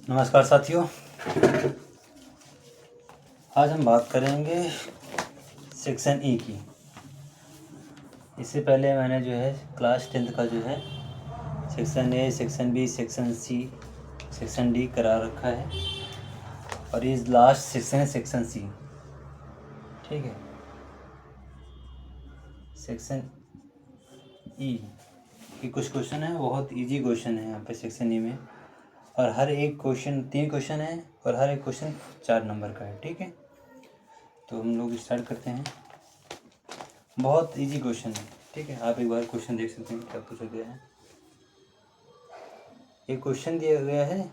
नमस्कार साथियों, आज हम बात करेंगे सेक्शन ई की। इससे पहले मैंने जो है क्लास 10th का जो है section A, section B, section C, section D करा रखा है और ये लास्ट सेक्शन है सेक्शन सी। ठीक है, सेक्शन ई के कुछ क्वेश्चन है, बहुत इजी क्वेश्चन है यहाँ पे सेक्शन ई में। और हर एक क्वेश्चन 3 क्वेश्चन है और हर एक क्वेश्चन 4 नंबर का है। ठीक है, तो हम लोग स्टार्ट करते हैं। बहुत इजी क्वेश्चन है। ठीक है, आप एक बार क्वेश्चन देख सकते हैं क्या पूछा गया है। एक क्वेश्चन दिया गया है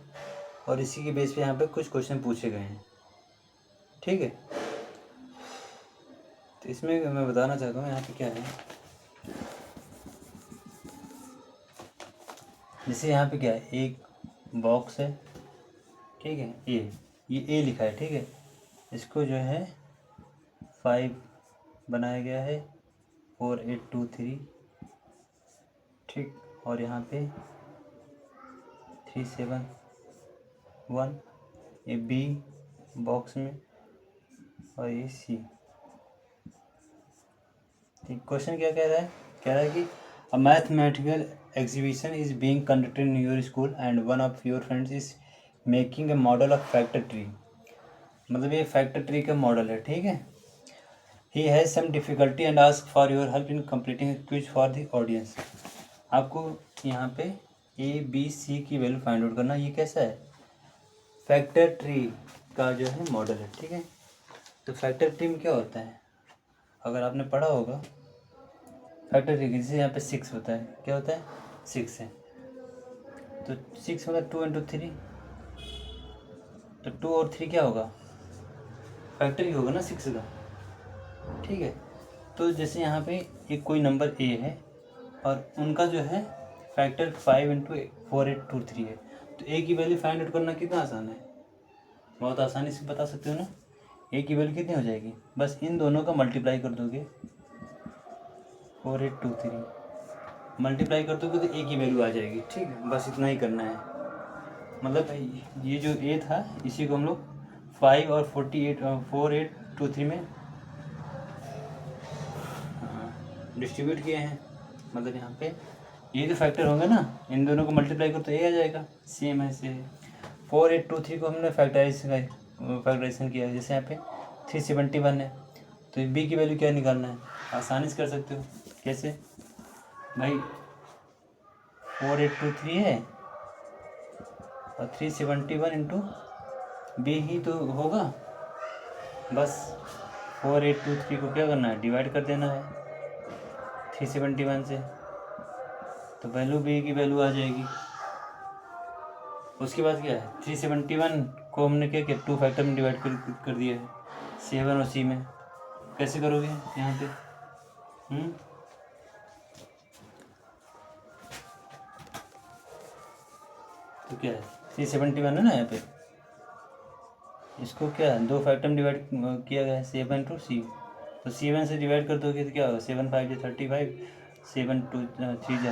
और इसी के बेस पे यहाँ पे कुछ क्वेश्चन पूछे गए हैं। ठीक है, तो इसमें मैं बताना चाहता हूँ यहाँ पे क्या है। जैसे यहाँ पे क्या है, एक बॉक्स है। ठीक है, ये ए लिखा है। ठीक है, इसको जो है 5 बनाया गया है, 4 8 2 3। ठीक, और यहाँ पे 3 7 1, ये बी बॉक्स में और ये सी। ठीक, क्वेश्चन क्या कह रहा है कि a mathematical exhibition is being conducted in your school and one of your friends is making a model of factor tree. मतलब ये फैक्टर ट्री का मॉडल है। ठीक है, he has some difficulty and ask for your help in completing quiz for the audience. आपको यहाँ पे A B C की वैल्यू फाइंड आउट करना। ये कैसा है, फैक्टर ट्री का जो है मॉडल है। ठीक है, तो फैक्टर ट्री में क्या होता है, अगर आपने पढ़ा होगा फैक्टर ट्री, जैसे यहाँ पे 6 होता है, क्या होता है 6 है, तो 6 मतलब 2 इंटू 3, तो 2 और 3 क्या होगा, फैक्टर ही होगा ना 6 का। ठीक है, तो जैसे यहाँ पे एक कोई नंबर ए है और उनका जो है फैक्टर 5 इंटू 4 8 2 3 है, तो ए की वैल्यू फाइंड आउट करना कितना आसान है, बहुत आसानी से बता सकते हो ना। ए की वैल्यू कितनी हो जाएगी, बस इन दोनों का मल्टीप्लाई कर दोगे, 4 8 2 3 मल्टीप्लाई कर दोगे तो ए की वैल्यू आ जाएगी। ठीक है, बस इतना ही करना है। मतलब ये जो ए था इसी को हम लोग 5 और 48 4 8 2 3 में डिस्ट्रीब्यूट किए हैं। मतलब यहाँ पे ये जो फैक्टर होंगे ना, इन दोनों को मल्टीप्लाई करो तो ए आ जाएगा, सेम ऐसे 4 8 2 3 को हमने फैक्टराइजेशन किया है। जैसे यहाँ पे 371 है, तो बी की वैल्यू क्या निकालना है, आसानी से कर सकते हो। कैसे भाई, 4 8 2 3 है और 371 इंटू बी ही तो होगा, बस 4 8 2 3 को क्या करना है, डिवाइड कर देना है 371 से, तो वैल्यू बी की वैल्यू आ जाएगी। उसके बाद क्या है, 371 को हमने क्या किया, 2 फैक्टर में डिवाइड कर दिया है 7 और सी में। कैसे करोगे यहाँ पे, तो क्या है 371 है ना यहाँ पे, इसको क्या है 2 फैक्टर में डिवाइड किया गया है 7 टू सी, तो 7 से डिवाइड कर दोगे तो क्या होगा, 7 5 जो 35, 7 2 3 जा,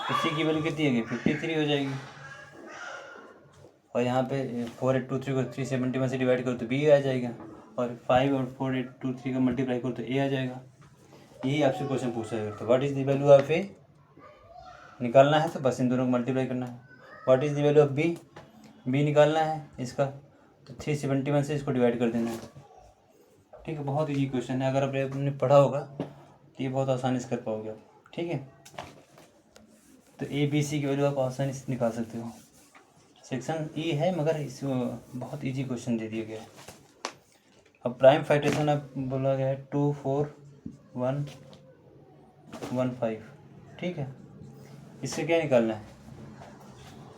तो सी की वैल्यू कितनी होगी 53 हो जाएगी। और यहाँ पे 4 8 2 3 को 371 से डिवाइड करो तो बी आ जाएगा, और 5 और 4 8 2 3 का मल्टीप्लाई करो तो ए आ जाएगा। यही आपसे क्वेश्चन पूछा है, तो what is the value of a निकालना है, तो बस इन दोनों को मल्टीप्लाई करना है। What is the value of B निकालना है इसका, तो 371 से इसको डिवाइड कर देना है। ठीक है, बहुत ईजी क्वेश्चन है, अगर आपने पढ़ा होगा तो ये बहुत आसानी से कर पाओगे आप। ठीक है, तो ए बी सी की वैल्यू आप आसानी से निकाल सकते हो। सेक्शन ई है मगर इस बहुत इजी क्वेश्चन दे दिया गया है। अब प्राइम फैक्टरेशन अब बोला गया है 2 4 1 1 5। ठीक है, इससे क्या निकालना है,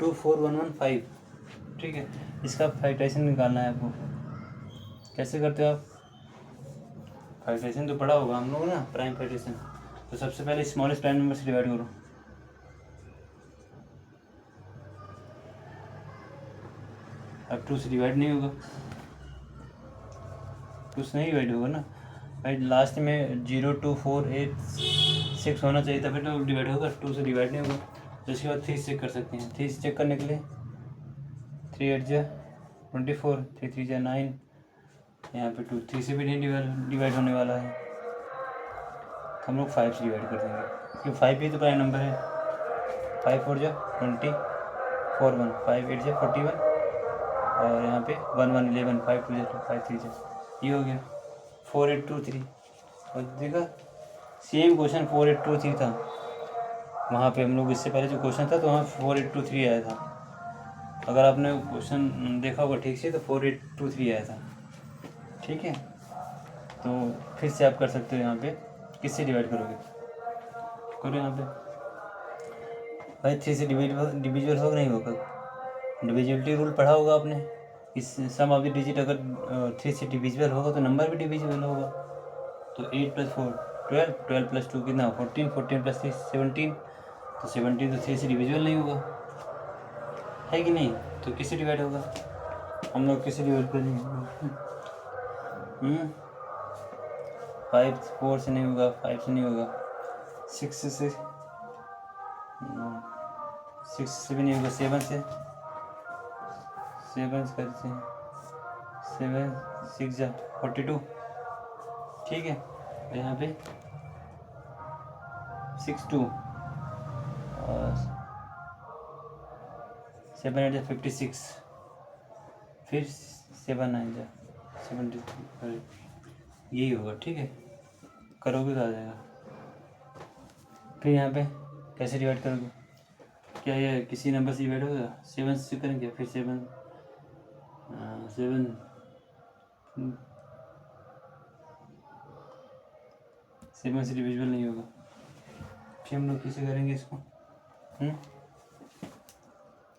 2 4 1 1 5। ठीक है, इसका फैक्टरेशन निकालना है आपको। कैसे करते हो आप, फैक्टरेशन तो पढ़ा होगा हम लोग ना, प्राइम फैक्टरेशन। तो सबसे पहले स्मॉलेस्ट प्राइम नंबर से डिवाइड करो, अब 2 से डिवाइड नहीं होगा, 2 से नहीं डिवाइड होगा ना भाई, लास्ट में 0 2 4 8 6 होना चाहिए तभी तो डिवाइड होगा, 2 से डिवाइड नहीं होगा। तो इसके बाद 3 से चेक कर सकते हैं, 3 से चेक करने के लिए 3 8 जा 24, 3 3 जा 9, यहाँ पे 2 3 से भी नहीं डिवाइड होने वाला है, तो हम लोग 5 से डिवाइड कर देंगे क्योंकि 5 भी तो प्राइम नंबर है। 5 4 जा 20, 4 1, 5 8 जा 41, और यहाँ पे 1 1 11, 5 2 जा 5 3 जा, ये हो गया 4 8 2 3। और देखा सेम क्वेश्चन 4 8 2 3 था वहाँ पे, हम लोग इससे पहले जो क्वेश्चन था तो वहाँ 4 8 2 3 आया था। अगर आपने क्वेश्चन देखा होगा ठीक से तो 4 8 2 3 आया था। ठीक है, तो फिर से आप कर सकते हो। यहाँ पे किससे डिवाइड करोगे, करो यहाँ पे भाई 3 से डिविजिबल होगा नहीं होगा, डिविजिबिलिटी रूल पढ़ा होगा आपने। इस सम ऑफ द डिजिट अगर 3 से डिविजिबल होगा तो नंबर भी डिविजिबल होगा। तो 8 + 4 12, 12 + 2 कितना 14, 14 + 3 17, तो 17 तो 3 से डिविजिबल नहीं होगा, है कि नहीं। तो किससे डिवाइड होगा, हम लोग किससे डिवाइड करेंगे। 5 4 से नहीं होगा, 5 से नहीं होगा, 6 से 6 से भी नहीं होगा, 7 से करते हैं 7 6 जा 42। ठीक है, तो यहाँ पे 6 2 और 7 8 जा 56, फिर 7 9 जा 73, यही होगा। ठीक है, करोगे तो आ जाएगा। फिर यहाँ पे कैसे डिवाइड करोगे, क्या ये किसी नंबर से डिवाइड होगा, 7 से करेंगे, फिर 7 से डिविजिबल नहीं होगा, फिर हम लोग किसे करेंगे इसको,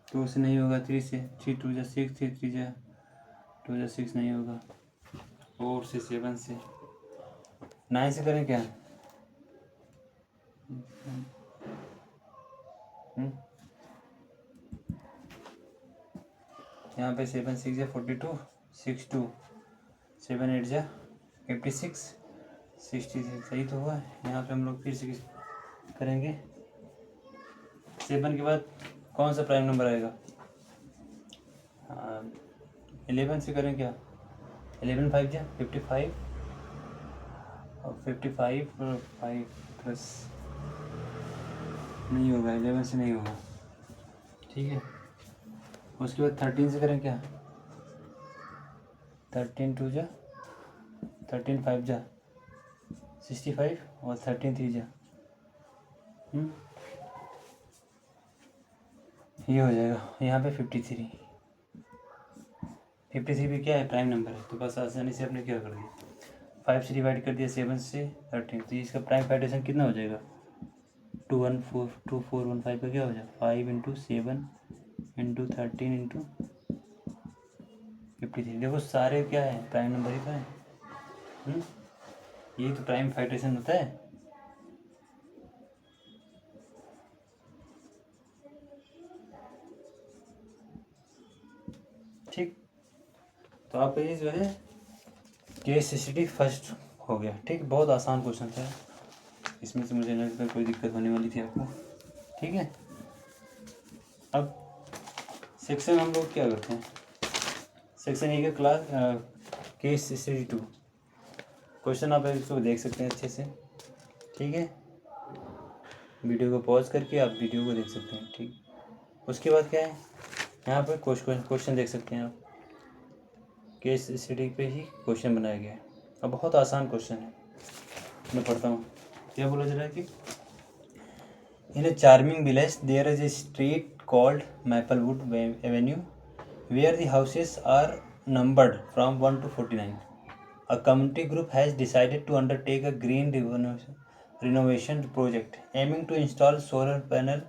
2 से नहीं होगा, 3 से, 3 2 जा 6, 3 3 जा 2 जा 6 नहीं होगा, 4 से 7 से 9 से करें क्या, यहाँ पे 7 6 जा 42, 6 2 7 8 जा 56, 66, सही तो हुआ। यहाँ पे हम लोग फिर से करेंगे, 7 के बाद कौन सा प्राइम नंबर आएगा, 11 से करें क्या, 11 5 जा 55, और 55 और 5 प्लस नहीं होगा, 11 से नहीं होगा। ठीक है, उसके बाद 13 से करें क्या, 13 2 जा 13 5 जा 65, और 13 3 जा ये हो जाएगा। यहाँ पे 53 भी क्या है, प्राइम नंबर है, तो बस आसानी से आपने क्या कर दिया, 5 से डिवाइड कर दिया 7 से 13, तो इसका प्राइम फ्रैक्शन कितना हो जाएगा, 2 1 4 2 4 1 5 का क्या हो जाएगा, 5 × 7 × 13 × 53। देखो सारे क्या है, प्राइम नंबर ही तो है। यही तो प्राइम फ्रैक्शन होता है। ठीक, तो आपका ये जो है KCCT फर्स्ट हो गया। ठीक, बहुत आसान क्वेश्चन था, इसमें से मुझे नहीं लगता कोई दिक्कत होने वाली थी आपको। ठीक है, अब सेक्शन हम लोग क्या करते हैं, सेक्शन ए का क्लास KCCT 2 क्वेश्चन आप इसको देख सकते हैं अच्छे से। ठीक है, वीडियो को पॉज करके आप वीडियो को देख सकते हैं। ठीक, उसके बाद क्या है, यहाँ पर क्वेश्चन देख सकते हैं आप, KCCT पे ही क्वेश्चन बनाया गया है और बहुत आसान क्वेश्चन है। मैं पढ़ता हूँ, क्या बोला जा रहा है कि in a charming village there is a street called Maplewood Avenue where the houses are numbered from 1 to 49. A community group has decided to undertake a green renovation project aiming to install solar panel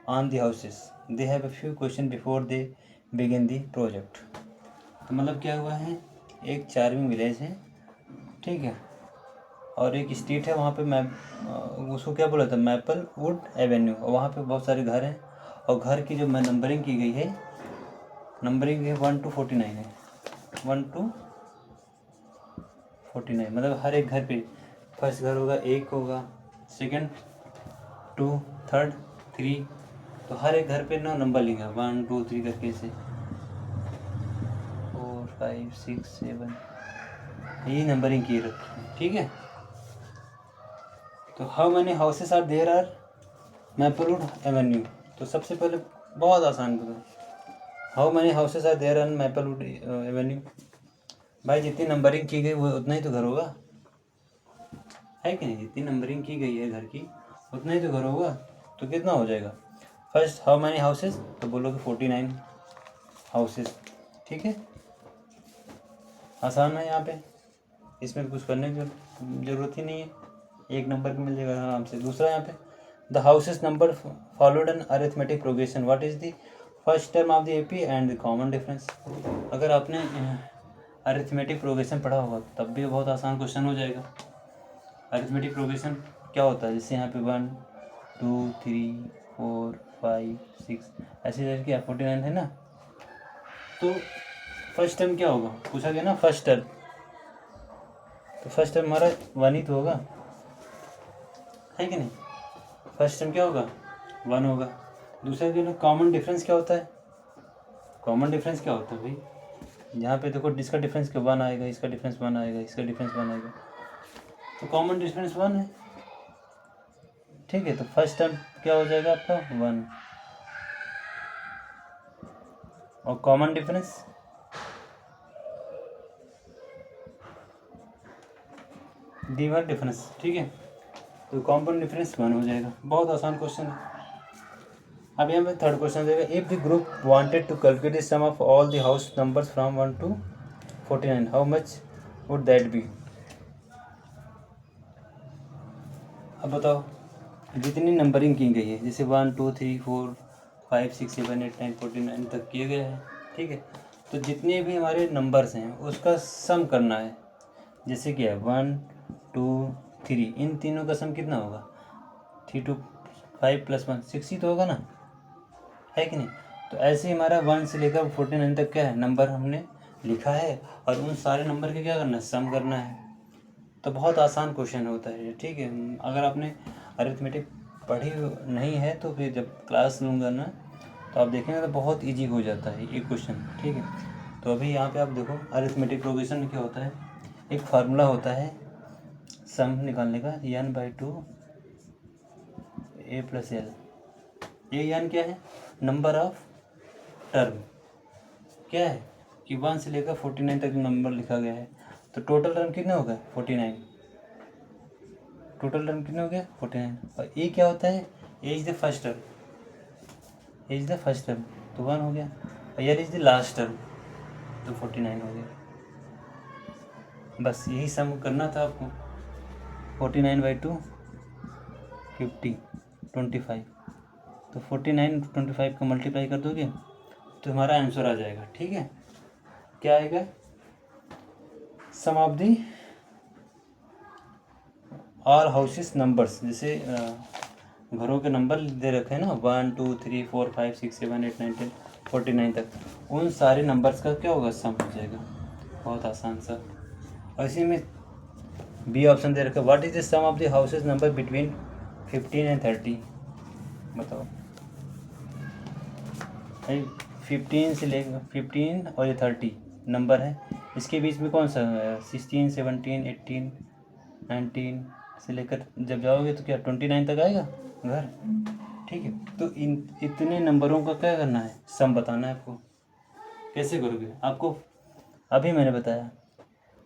on the houses. They have a few questions before they begin the project. तो मतलब क्या हुआ है, एक charming village है, ठीक है, और एक स्ट्रीट है, वहाँ पे उसको क्या बोला था, मैपल वुड एवेन्यू, और वहाँ पे बहुत सारे घर हैं, और घर की जो नंबरिंग की गई है, नंबरिंग है 1 to 49 है, 1 to 49, मतलब हर एक घर पे फर्स्ट घर होगा, 1 होगा, सेकंड 2, थर्ड 3, तो हर एक घर पे ना नंबर लिखा 1 2 3 करके से। 5 6 7, यही नंबरिंग की रखी है, ठीक है। तो how many houses are there are Maplewood Avenue. तो सबसे पहले बहुत आसान बताओ, how many houses are there on Maplewood Avenue. भाई जितनी नंबरिंग की गई वो उतना ही तो घर होगा, है कि नहीं। जितनी नंबरिंग की गई है घर की उतना ही तो घर होगा, तो कितना हो जाएगा। फर्स्ट हाउ मैनी हाउसेस, तो बोलोगे 49 हाउसेस, ठीक है। आसान है यहाँ पे, इसमें कुछ करने की ज़रूरत ही नहीं है, एक नंबर मिल जाएगा आराम से। दूसरा यहाँ पे the houses number followed an arithmetic progression, what is the first term of the AP and the common difference. अगर आपने अरिथमेटिक प्रोग्रेशन पढ़ा होगा तब भी बहुत आसान क्वेश्चन हो जाएगा। अरिथमेटिक प्रोग्रेशन क्या होता है, जैसे यहाँ पे 1 2 3 4 5 6 ऐसे करके 49 है ना। तो फर्स्ट टर्म क्या होगा, पूछा गया ना फर्स्ट टर्म, तो फर्स्ट टर्म हमारा 1 ही तो होगा, है कि नहीं। फर्स्ट टर्म क्या होगा, 1 होगा। दूसरा जो कॉमन डिफरेंस क्या होता है, कॉमन डिफरेंस क्या होता है भाई, यहाँ पे देखो इसका डिफरेंस क्या 1 आएगा, इसका डिफरेंस 1 आएगा, इसका डिफरेंस 1 आएगा, तो कॉमन डिफरेंस 1 है, ठीक है। तो फर्स्ट टर्म क्या हो जाएगा आपका 1, और कॉमन डिफरेंस D1 डिफरेंस, ठीक है। तो कॉमन डिफरेंस 1 हो जाएगा। बहुत आसान क्वेश्चन है। अब यहाँ पे थर्ड क्वेश्चन देगा, if the group wanted to calculate the sum of all the house numbers from 1 to 49 how much would that be. अब बताओ, जितनी नंबरिंग की गई है, जैसे 1 2 3 4 5 6 7 8 9 49 तक किए गए हैं, ठीक है। तो जितने भी हमारे नंबर्स हैं उसका सम करना है। जैसे कि है 1 2 3, इन तीनों का सम कितना होगा, 3 2 5 + 1 6 ही तो होगा ना, है कि नहीं। तो ऐसे ही हमारा 1 से लेकर 49 तक क्या है नंबर हमने लिखा है, और उन सारे नंबर के क्या करना है, सम करना है। तो बहुत आसान क्वेश्चन होता है ये, ठीक है। अगर आपने अरिथमेटिक पढ़ी नहीं है तो फिर जब क्लास लूँगा ना तो आप देखेंगे तो बहुत इजी हो जाता है ये क्वेश्चन, ठीक है। तो अभी यहाँ पे आप देखो अरिथमेटिक प्रोग्रेशन में क्या होता है, एक फार्मूला होता है सम निकालने का, n/2 a + l। ये n क्या है, नंबर ऑफ टर्म, क्या है कि 1 से लेकर 49 तक नंबर लिखा गया है। तो टोटल टर्म कितने हो गए 49, टोटल टर्म कितने हो गया 49। और ए क्या होता है, A is the first term, A is the first term, तो 1 हो गया। और यल इज़ द लास्ट टर्म, तो 49 हो गया। बस यही सम करना था आपको। 49/2 50 25, तो 49 25 का मल्टीप्लाई कर दोगे तो हमारा आंसर आ जाएगा, ठीक है। क्या आएगा, sum of the all houses numbers, जैसे घरों के नंबर दे रखे हैं ना 1 2 3 4 5 6 7 8 9 10 49 तक, उन सारे नंबर्स का क्या होगा, सम हो जाएगा। बहुत आसान सा। और इसी में बी ऑप्शन दे रखा है, what is the sum of the houses number between 15 and 30। बताओ भाई 15 से लेकर 15 और ये 30 नंबर है, इसके बीच में कौन सा 16 17 18 19 से लेकर जब जाओगे तो क्या 29 तक आएगा घर, ठीक है। तो इन इतने नंबरों का क्या करना है, सम बताना है आपको। कैसे करोगे, आपको अभी मैंने बताया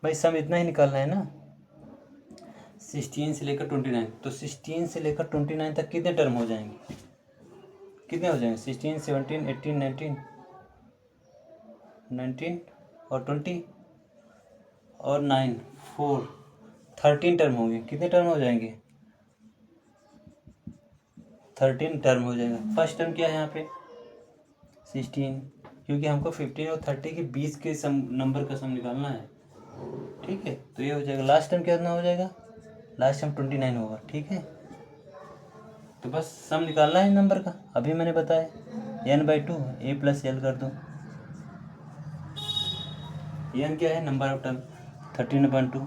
भाई, सम इतना ही निकालना है ना, 16 से लेकर 29। तो 16 से लेकर 29 तक कितने टर्म हो जाएंगे, कितने हो जाएंगे 16 17 18 19 और 20 और 9 4 13 टर्म होंगे। कितने टर्म हो जाएंगे, 13 टर्म हो जाएगा। फर्स्ट टर्म क्या है यहाँ पे 16, क्योंकि हमको 15 और 30 के बीच के सम नंबर का सम निकालना है, ठीक है। तो ये हो जाएगा। लास्ट टर्म कितना हो जाएगा, लास्ट टर्म 29 होगा, ठीक है। तो बस सम निकालना है नंबर का, अभी मैंने बताया n/2 a + l कर दो। n क्या है, number of term 13/2।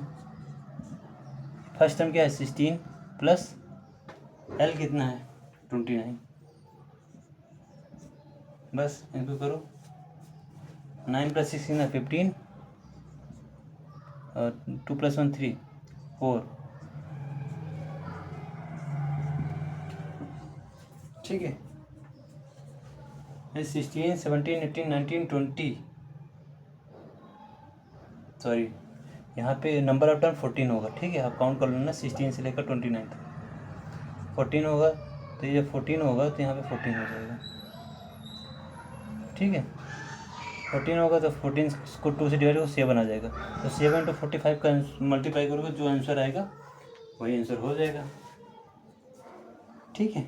First term क्या है 16 प्लस l कितना है 29। बस इनको करो, 9 + 6 कितना 15 2 + 1 3 4, ठीक है। 16 17 18 19 20, सॉरी यहाँ पे नंबर ऑफ टर्म 14 होगा, ठीक है। आप काउंट कर लो ना, 16 से लेकर 29 तक 14 होगा, तो ये 14 होगा तो यहाँ पे 14 हो जाएगा, ठीक है। 14 होगा तो 14 को 2 से डिवाइड करो, 7 आ जाएगा। तो 7 × 45 का मल्टीप्लाई करोगे, जो आंसर आएगा वही आंसर हो जाएगा, ठीक है।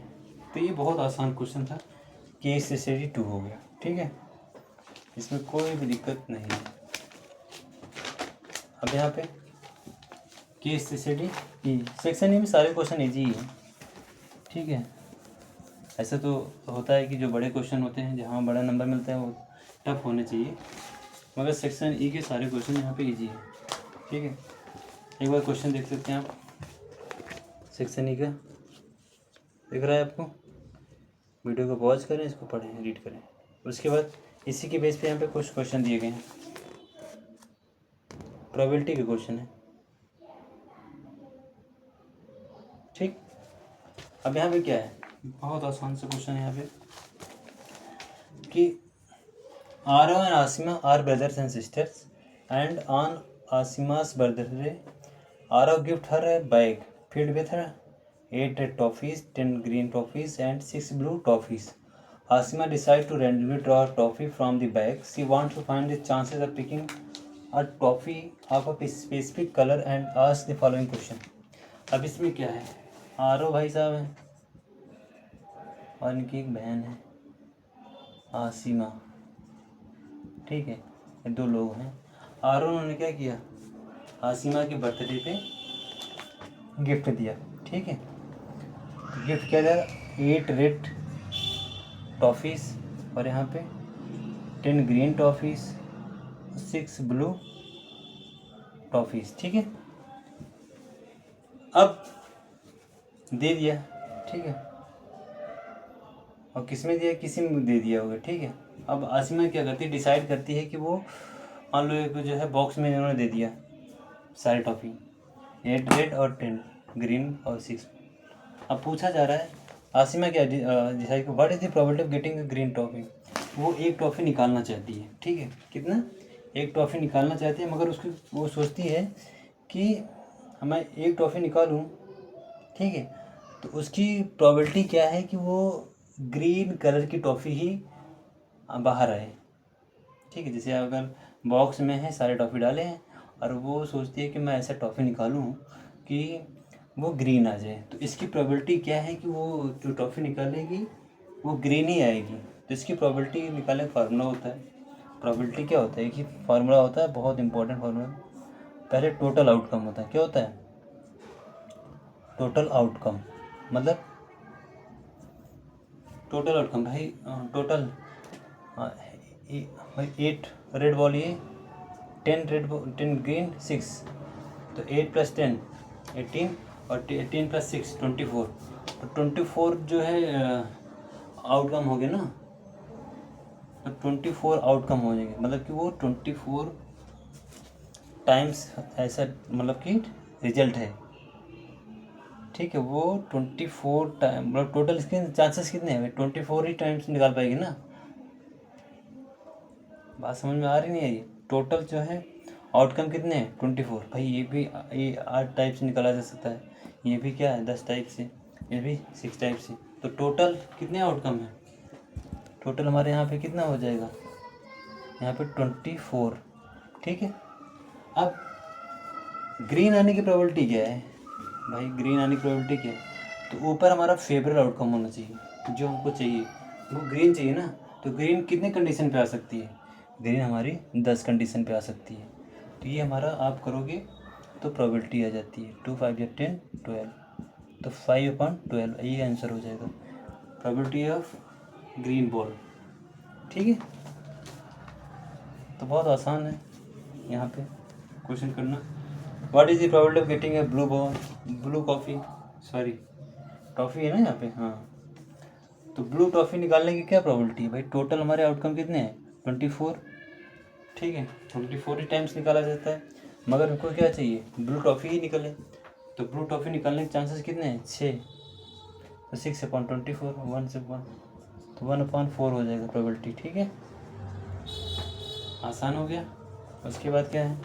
तो ये बहुत आसान क्वेश्चन था, केस स्टडी 2 हो गया, ठीक है। इसमें कोई भी दिक्कत नहीं है। अब यहाँ पे केस स्टडी ई, सेक्शन ई में सारे क्वेश्चन ईजी ही है, ठीक है। ऐसा तो होता है कि जो बड़े क्वेश्चन होते हैं, जहाँ बड़ा नंबर मिलता है, वो टफ होने चाहिए, मगर सेक्शन ई के सारे क्वेश्चन यहाँ पे इजी है, ठीक है। एक बार क्वेश्चन देख सकते हैं आप, सेक्शन ई का दिख रहा है आपको। वीडियो को पॉज करें, इसको पढ़ें, रीड करें। उसके बाद इसी के बेस पे यहाँ पे कुछ क्वेश्चन दिए गए हैं, प्रोबेबिलिटी के क्वेश्चन है, ठीक। अब यहाँ पे क्या है, बहुत आसान से क्वेश्चन है यहाँ पे कि Arav and Asima are brothers and sisters, and on Asima's birthday, Arav gift her a bag filled with her 8 red toffees, 10 green toffees, and 6 blue toffees. Asima decides to randomly draw a toffee from the bag. She wants to find the chances of picking a toffee of a specific color and ask the following question. अब इसमें क्या है, आरव भाई साहब हैं और इनकी एक बहन है आसिमा, ठीक है। ये 2 लोग हैं। आरोन ने क्या किया, आसिमा के बर्थडे पे गिफ्ट दिया, ठीक है। गिफ्ट क्या दिया, 8 रेड टॉफ़ीज़ और यहाँ पे 10 ग्रीन टॉफ़ीज़, 6 ब्लू टॉफ़ीज़, ठीक है। अब दे दिया, ठीक है, और किस में दिया, किसी में दे दिया होगा, ठीक है। अब आसिमा क्या करती है, डिसाइड करती है कि वो मान लो एक जो है बॉक्स में इन्होंने दे दिया सारी टॉफ़ी, 8 रेड और 10 ग्रीन और 6। अब पूछा जा रहा है आसिमा क्या डिसाइड कर, what is the probability of getting a green toffee. वो एक टॉफ़ी निकालना चाहती है, ठीक है। कितना, एक टॉफ़ी निकालना चाहती है, मगर उसकी वो सोचती है कि मैं एक टॉफ़ी निकालूं, ठीक है, तो उसकी प्रोबेबिलिटी क्या है कि वो ग्रीन कलर की टॉफ़ी ही बाहर आए, ठीक है। जैसे अगर बॉक्स में है, सारे टॉफ़ी डाले हैं और वो सोचती है कि मैं ऐसा टॉफ़ी निकालूं कि वो ग्रीन आ जाए, तो इसकी प्रोबेबिलिटी क्या है कि वो जो टॉफ़ी निकालेगी वो ग्रीन ही आएगी। तो इसकी प्रोबेबिलिटी निकालने का फार्मूला होता है, प्रोबेबिलिटी क्या होता है कि फार्मूला होता है, बहुत इंपॉर्टेंट फार्मूला। पहले टोटल आउटकम होता है, क्या होता है, टोटल आउटकम, मतलब टोटल आउटकम भाई, टोटल भाई 8 रेड बॉल, ये 10 रेड 10 ग्रीन 6, तो 8 + 10 18 और 18 + 6 24, तो 24 जो है आउटकम हो गया ना, तो 24 आउटकम हो जाएंगे, मतलब कि वो 24 टाइम्स ऐसा, मतलब कि रिजल्ट है, ठीक है। वो 24 टाइम, मतलब टोटल इसके चांसेस कितने हैं, 24 ही टाइम्स निकाल पाएगी ना। बात समझ में आ रही नहीं है, ये टोटल जो है आउटकम कितने हैं, 24। भाई ये भी 8 टाइप से निकाला जा सकता है, ये भी क्या है 10 टाइप से, ये भी 6 टाइप से, तो टोटल कितने आउटकम हैं, टोटल हमारे यहाँ पे कितना हो जाएगा, यहाँ पे 24, ठीक है। अब ग्रीन आने की प्रोबेबिलिटी क्या है भाई, ग्रीन आने की प्रोबेबिलिटी क्या है, तो ऊपर हमारा फेवरेट आउटकम होना चाहिए, जो हमको चाहिए वो ग्रीन चाहिए ना। तो ग्रीन कितने कंडीशन पे आ सकती है, ग्रीन हमारी 10 कंडीशन पे आ सकती है। तो ये हमारा आप करोगे तो प्रोबेबिलिटी आ जाती है 2 5 या 10 12, तो 5/12 ये आंसर हो जाएगा, प्रोबेबिलिटी ऑफ ग्रीन बॉल, ठीक है। तो बहुत आसान है यहाँ पे क्वेश्चन करना। What is the probability of getting a blue ball, blue coffee, sorry toffee है ना यहाँ पे, हाँ। तो ब्लू टॉफ़ी निकालने की क्या प्रोबेबिलिटी है भाई, टोटल हमारे आउटकम कितने हैं 24, ठीक है। 24 ही टाइम्स निकाला जाता है, मगर मेरे को क्या चाहिए, ब्लू टॉफ़ी ही निकले। तो ब्लू टॉफ़ी निकलने के चांसेस कितने हैं, 6। तो 6/24, 1 से 1, तो 1/4 हो जाएगा प्रोबेबिलिटी। ठीक है, आसान हो गया। उसके बाद क्या है,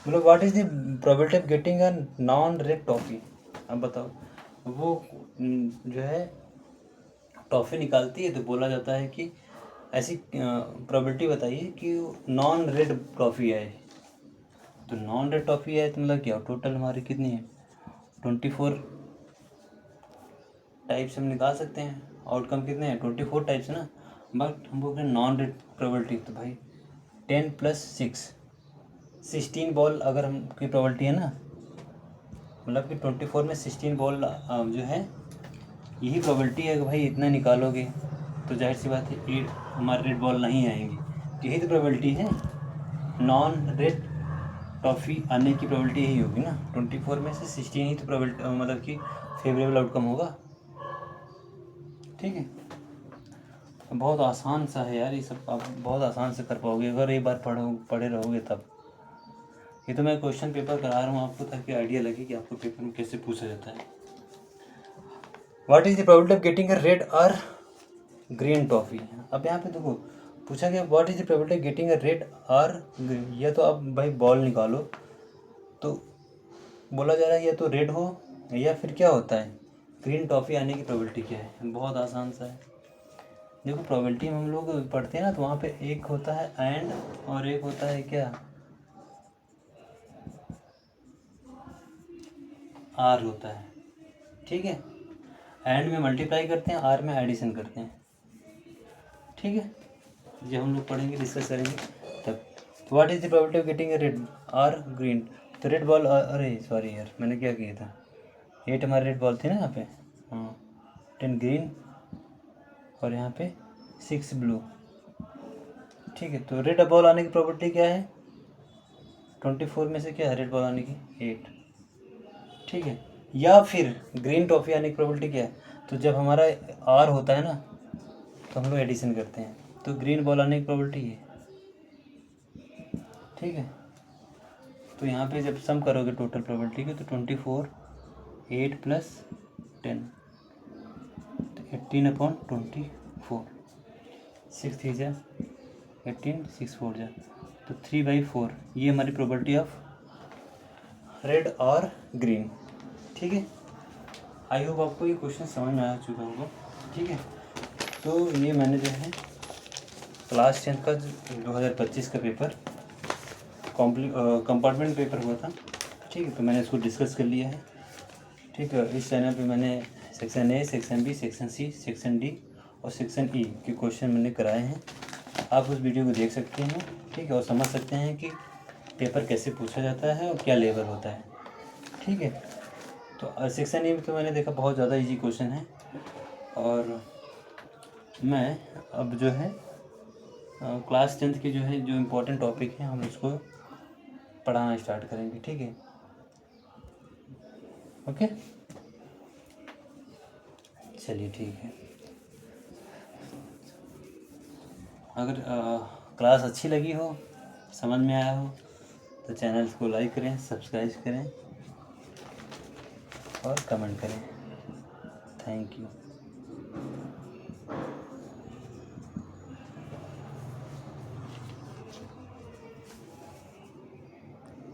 मतलब what is the probability of getting a non red toffee. अब बताओ, वो जो है टॉफ़ी निकालती है तो बोला जाता है कि ऐसी प्रोबेबिलिटी बताइए कि नॉन रेड टॉफ़ी आए। तो नॉन रेड टॉफ़ी आए तो मतलब क्या, टोटल हमारी कितनी है, 24 टाइप्स हम निकाल सकते हैं। आउटकम कितने हैं, 24 टाइप्स है ना। बट हम बोल रहे हैं नॉन रेड प्रोबेबिलिटी, तो भाई 10 + 6, 16 बॉल अगर हम की प्रोबेबिलिटी है ना, मतलब कि 24 में 16 बॉल जो है, यही प्रोबेबिलिटी है कि भाई इतना निकालोगे तो जाहिर सी बात है हमारे रेड बॉल नहीं आएंगी। यही तो प्रोबेबिलिटी है, नॉन रेड टॉफ़ी आने की प्रोबेबिलिटी यही होगी ना। 24 में से 16 ही तो प्रोबेबिलिटी मतलब कि फेवरेबल आउटकम होगा। ठीक है, बहुत आसान सा है यार, ये सब आप बहुत आसान से कर पाओगे अगर एक बार पढ़े रहोगे तब। ये तो मैं क्वेश्चन पेपर करा रहा हूँ आपको ताकि आइडिया लगे कि आपको पेपर में कैसे पूछा जाता है। What is the probability of getting a red और ग्रीन टॉफ़ी। अब यहाँ पे देखो पूछा गया what is the probability of getting a red और ग्रीन, या तो आप भाई बॉल निकालो, तो बोला जा रहा है या तो रेड हो या फिर क्या होता है, ग्रीन टॉफ़ी आने की प्रोबेबिलिटी क्या है। बहुत आसान सा है। देखो प्रोबेबिलिटी में हम लोग पढ़ते हैं ना, तो वहाँ पे एक होता है एंड और एक होता है क्या, आर होता है। ठीक है, एंड में मल्टीप्लाई करते हैं, आर में एडिशन करते हैं। ठीक है, जब हम लोग पढ़ेंगे डिस्कस करेंगे तब। तो what is the probability of getting a red और ग्रीन। तो रेड बॉल, अरे सॉरी यार मैंने क्या किया था, 8 हमारे रेड बॉल थे ना यहाँ पे, हाँ 10 ग्रीन और यहाँ पे 6 ब्लू। ठीक है, तो रेड बॉल आने की प्रोबेबिलिटी क्या है, 24 में से क्या है रेड बॉल आने की, 8। ठीक है, या फिर ग्रीन टॉफ़ी आने की प्रोबेबिलिटी क्या है, तो जब हमारा आर होता है ना तो हम लोग एडिशन करते हैं, तो ग्रीन बॉल आने की प्रोबेबिलिटी है। ठीक है, तो यहाँ पे जब सम करोगे टोटल प्रोबेबिलिटी की तो 24, 8 + 10, तो 18/24, 6 3 जा 18, 6 4 जा, तो 3/4 ये हमारी प्रोबेबिलिटी ऑफ रेड और ग्रीन। ठीक है, आई होप आपको ये क्वेश्चन समझ में आ चुका होगा। ठीक है, तो ये मैंने जो है क्लास 10 का 2025 का पेपर कंपार्टमेंट पेपर हुआ था। ठीक है, तो मैंने इसको डिस्कस कर लिया है। ठीक है, इस चैनल पे मैंने section A, section B, section C, section D और सेक्शन ई के क्वेश्चन मैंने कराए हैं। आप उस वीडियो को देख सकते हैं। ठीक है, और समझ सकते हैं कि पेपर कैसे पूछा जाता है और क्या लेवल होता है। ठीक है, तो सेक्शन ए में तो मैंने देखा बहुत ज़्यादा इजी क्वेश्चन है, और मैं अब जो है क्लास 10 के जो है जो इम्पोर्टेंट टॉपिक हैं हम उसको पढ़ाना स्टार्ट करेंगे। ठीक है, ओके, चलिए ठीक है। अगर क्लास अच्छी लगी हो, समझ में आया हो, तो चैनल को लाइक करें, सब्सक्राइब करें और कमेंट करें। Thank you.